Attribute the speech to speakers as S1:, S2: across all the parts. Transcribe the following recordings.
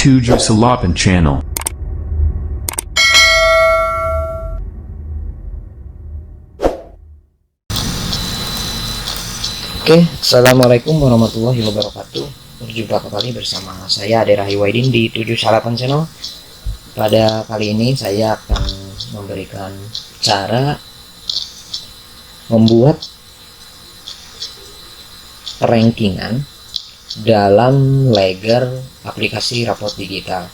S1: Tujuh Salapan Channel.
S2: Oke, assalamualaikum warahmatullahi wabarakatuh. Berjumpa kembali bersama saya Ade Rahim Waidin di 7 Salapan Channel. Pada kali ini saya akan memberikan cara membuat rankingan dalam Legger aplikasi raport digital.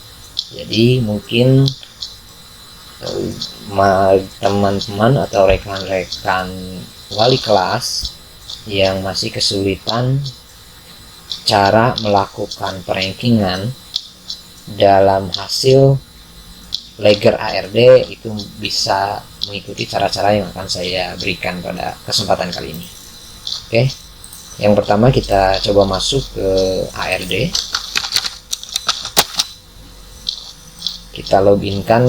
S2: Jadi mungkin teman-teman atau rekan-rekan wali kelas yang masih kesulitan cara melakukan perankingan dalam hasil Legger ARD, itu bisa mengikuti cara-cara yang akan saya berikan pada kesempatan kali ini. Oke, yang pertama kita coba masuk ke ARD. Kita loginkan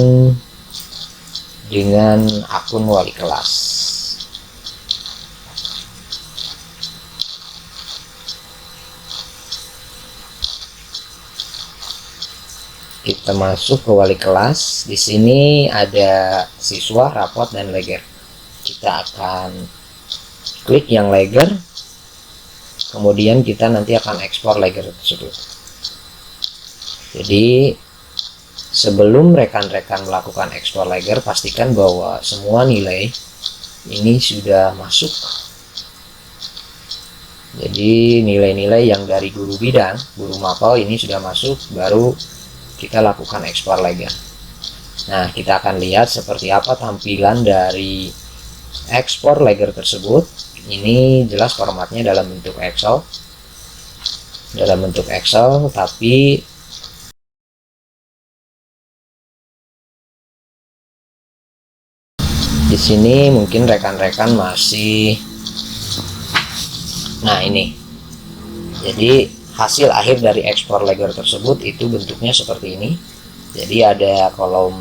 S2: dengan akun wali kelas. Kita masuk ke wali kelas. Di sini ada siswa, rapot, dan Legger. Kita akan klik yang Legger. Kemudian kita nanti akan ekspor Legger tersebut. Jadi sebelum rekan-rekan melakukan ekspor Legger, pastikan bahwa semua nilai ini sudah masuk. Jadi nilai-nilai yang dari guru bidang, guru mapel ini sudah masuk, baru kita lakukan ekspor Legger. Nah, kita akan lihat seperti apa tampilan dari ekspor Legger tersebut. Ini jelas formatnya dalam bentuk Excel. Tapi di sini mungkin rekan-rekan masih, nah ini. Jadi hasil akhir dari ekspor Legger tersebut itu bentuknya seperti ini. Jadi ada kolom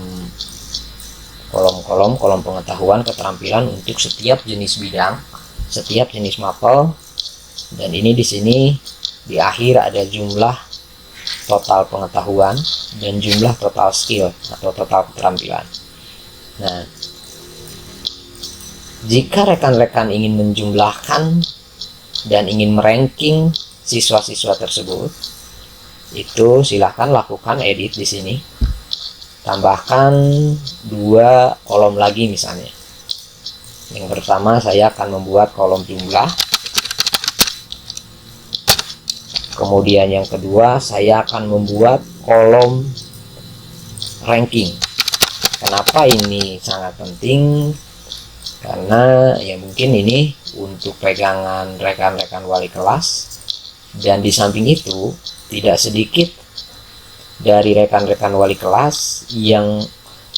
S2: pengetahuan keterampilan untuk setiap jenis bidang, setiap jenis mapel, dan ini di sini di akhir ada jumlah total pengetahuan dan jumlah total skill atau total keterampilan. Nah, jika rekan-rekan ingin menjumlahkan dan ingin meranking siswa-siswa tersebut, itu silahkan lakukan edit di sini. Tambahkan 2 kolom lagi misalnya. Yang pertama saya akan membuat kolom jumlah. Kemudian yang kedua saya akan membuat kolom ranking. Kenapa ini sangat penting? Karena ya mungkin ini untuk pegangan rekan-rekan wali kelas. Dan di samping itu tidak sedikit dari rekan-rekan wali kelas yang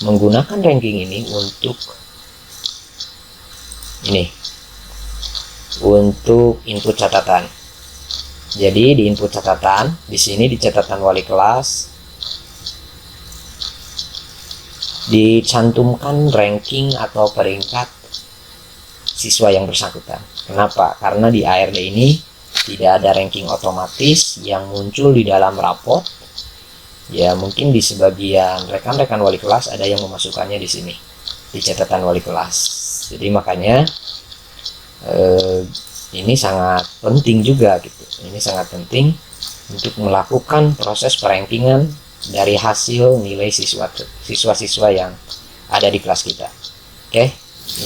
S2: menggunakan ranking ini untuk input catatan. Jadi di input catatan, di sini di catatan wali kelas dicantumkan ranking atau peringkat siswa yang bersangkutan. Kenapa? Karena di ARD ini tidak ada ranking otomatis yang muncul di dalam raport. Ya mungkin di sebagian rekan-rekan wali kelas ada yang memasukkannya di sini di catatan wali kelas. Jadi makanya ini sangat penting juga gitu. Ini sangat penting untuk melakukan proses perankingan dari hasil nilai siswa-siswa yang ada di kelas kita. Oke,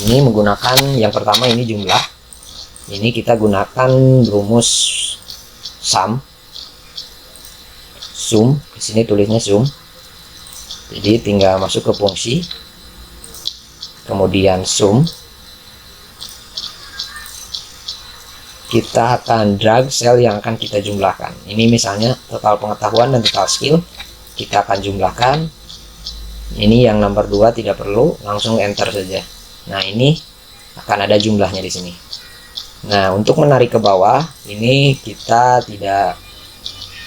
S2: ini menggunakan yang pertama ini jumlah. Ini kita gunakan rumus sum. Di sini tulisnya sum. Jadi tinggal masuk ke fungsi, kemudian sum. Kita akan drag sel yang akan kita jumlahkan. Ini misalnya total pengetahuan dan total skill. Kita akan jumlahkan. Ini yang nomor 2 tidak perlu, langsung enter saja. Nah, ini akan ada jumlahnya di sini. Nah, untuk menarik ke bawah, ini kita tidak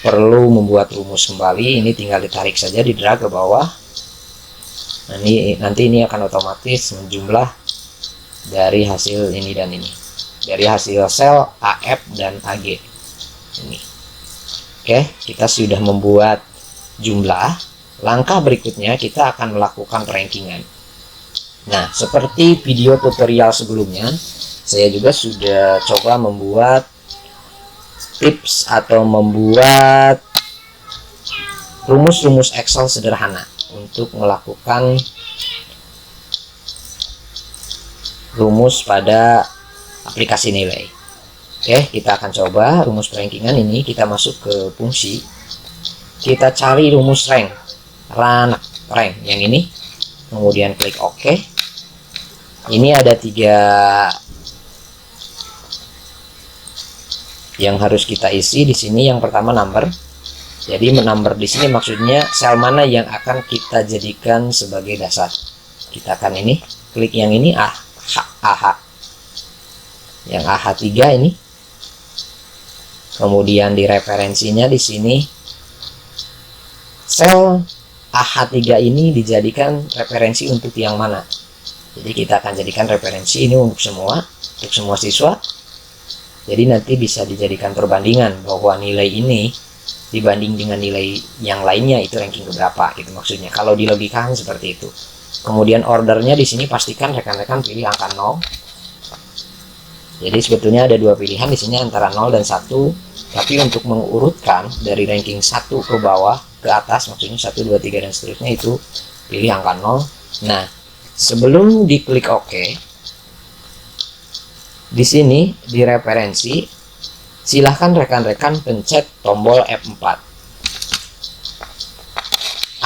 S2: perlu membuat rumus kembali. Ini tinggal ditarik saja, di drag ke bawah. Nah, nanti ini akan otomatis menjumlah dari hasil ini dan ini. Dari hasil sel AF dan AG. Ini. Oke, kita sudah membuat jumlah, langkah berikutnya kita akan melakukan rankingan. Nah, seperti video tutorial sebelumnya, saya juga sudah coba membuat tips atau membuat rumus-rumus Excel sederhana untuk melakukan rumus pada aplikasi nilai. Oke, kita akan coba rumus rankingan ini. Kita masuk ke fungsi, kita cari rumus rank yang ini, kemudian klik OK. Ini ada 3 yang harus kita isi di sini. Yang pertama number. Jadi number di sini maksudnya sel mana yang akan kita jadikan sebagai dasar. Kita akan ini klik yang ini AH. Yang AH3 ini. Kemudian di referensinya di sini sel AH3 ini dijadikan referensi untuk yang mana. Jadi kita akan jadikan referensi ini untuk semua siswa. Jadi nanti bisa dijadikan perbandingan bahwa nilai ini dibanding dengan nilai yang lainnya itu ranking keberapa gitu maksudnya. Kalau dilogikakan seperti itu. Kemudian ordernya di sini pastikan rekan-rekan pilih angka 0. Jadi sebetulnya ada 2 pilihan di sini antara 0 dan 1. Tapi untuk mengurutkan dari ranking 1 ke bawah ke atas, maksudnya 1, 2, 3 dan seterusnya, itu pilih angka 0. Nah, sebelum diklik OK, di sini di referensi silahkan rekan-rekan pencet tombol F4.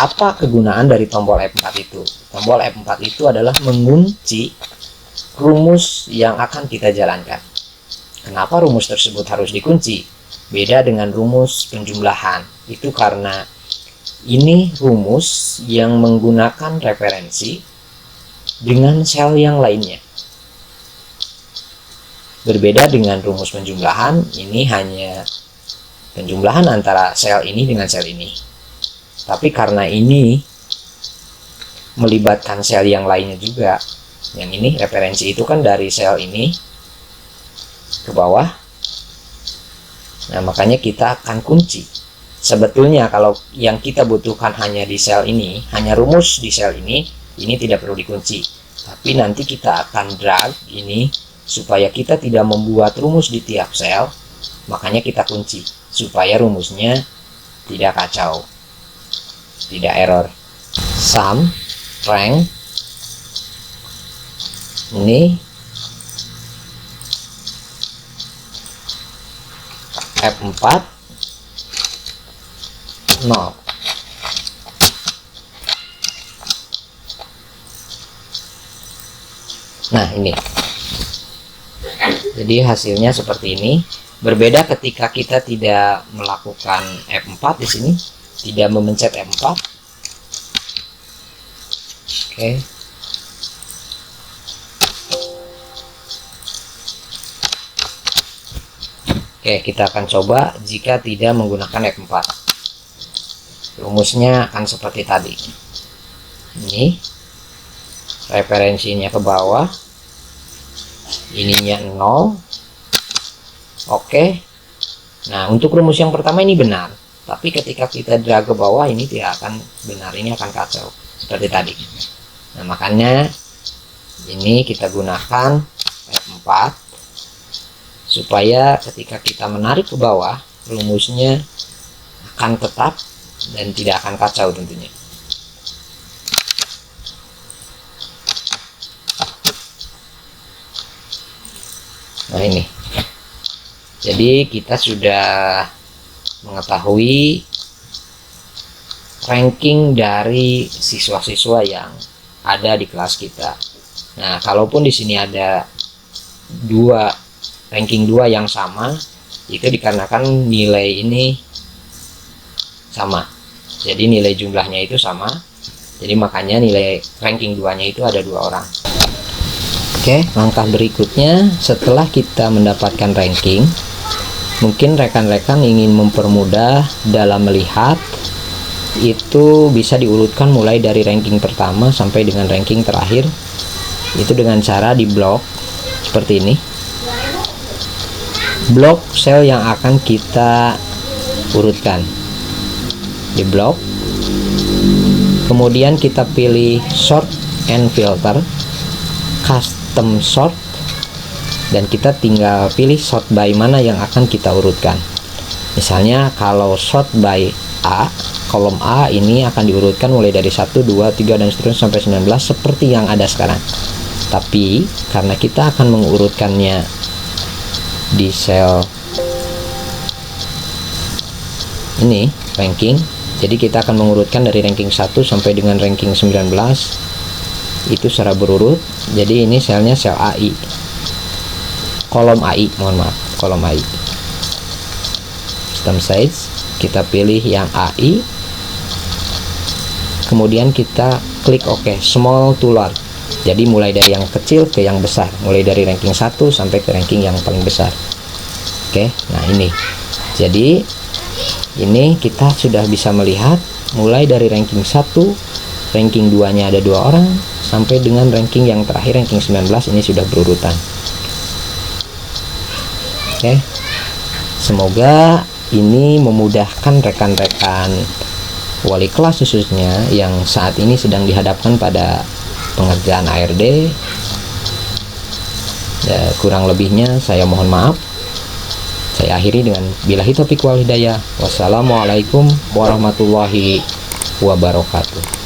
S2: Apa kegunaan dari tombol F4 itu? Tombol F4 itu adalah mengunci rumus yang akan kita jalankan. Kenapa rumus tersebut harus dikunci? Beda dengan rumus penjumlahan. Itu karena ini rumus yang menggunakan referensi dengan sel yang lainnya. Berbeda dengan rumus penjumlahan, ini hanya penjumlahan antara sel ini dengan sel ini. Tapi karena ini melibatkan sel yang lainnya juga, yang ini referensi itu kan dari sel ini ke bawah. Nah, makanya kita akan kunci. Sebetulnya kalau yang kita butuhkan hanya di sel ini, hanya rumus di sel ini tidak perlu dikunci. Tapi nanti kita akan drag ini supaya kita tidak membuat rumus di tiap sel, makanya kita kunci supaya rumusnya tidak kacau, tidak error. Sum rank ini F4 0. Nah, ini. Jadi hasilnya seperti ini. Berbeda ketika kita tidak melakukan F4 di sini, tidak memencet F4. Oke. Oke, kita akan coba jika tidak menggunakan F4. Rumusnya akan seperti tadi. Ini referensinya ke bawah, ininya 0. Oke. Nah, untuk rumus yang pertama ini benar, tapi ketika kita drag ke bawah ini tidak akan benar, ini akan kacau seperti tadi. Nah, makanya ini kita gunakan F4 supaya ketika kita menarik ke bawah rumusnya akan tetap dan tidak akan kacau tentunya. Nah, ini. Jadi kita sudah mengetahui ranking dari siswa-siswa yang ada di kelas kita. Nah, kalaupun di sini ada ranking 2 yang sama, itu dikarenakan nilai ini sama. Jadi nilai jumlahnya itu sama. Jadi makanya nilai ranking 2-nya itu ada 2 orang. Oke, langkah berikutnya setelah kita mendapatkan ranking, mungkin rekan-rekan ingin mempermudah dalam melihat, itu bisa diurutkan mulai dari ranking pertama sampai dengan ranking terakhir. Itu dengan cara di blok seperti ini. Blok sel yang akan kita urutkan. Di blok Kemudian kita pilih sort and filter, custom sort, dan kita tinggal pilih sort by mana yang akan kita urutkan. Misalnya kalau sort by A, kolom A ini akan diurutkan mulai dari 1, 2, 3 dan seterusnya sampai 19 seperti yang ada sekarang. Tapi karena kita akan mengurutkannya di sel ini ranking, jadi kita akan mengurutkan dari ranking 1 sampai dengan ranking 19 itu secara berurut. Jadi ini selnya sel AI, kolom AI, mohon maaf, kolom AI. Custom size, kita pilih yang AI, kemudian kita klik OK, small to large. Jadi mulai dari yang kecil ke yang besar, mulai dari ranking 1 sampai ke ranking yang paling besar. Oke, nah ini. Jadi ini kita sudah bisa melihat mulai dari ranking 1, ranking 2-nya ada 2 orang, sampai dengan ranking yang terakhir, ranking 19, ini sudah berurutan. Oke, semoga ini memudahkan rekan-rekan wali kelas khususnya yang saat ini sedang dihadapkan pada pengerjaan ARD. Ya, kurang lebihnya saya mohon maaf. Saya akhiri dengan billahi taufiq wal hidayah. Wassalamualaikum warahmatullahi wabarakatuh.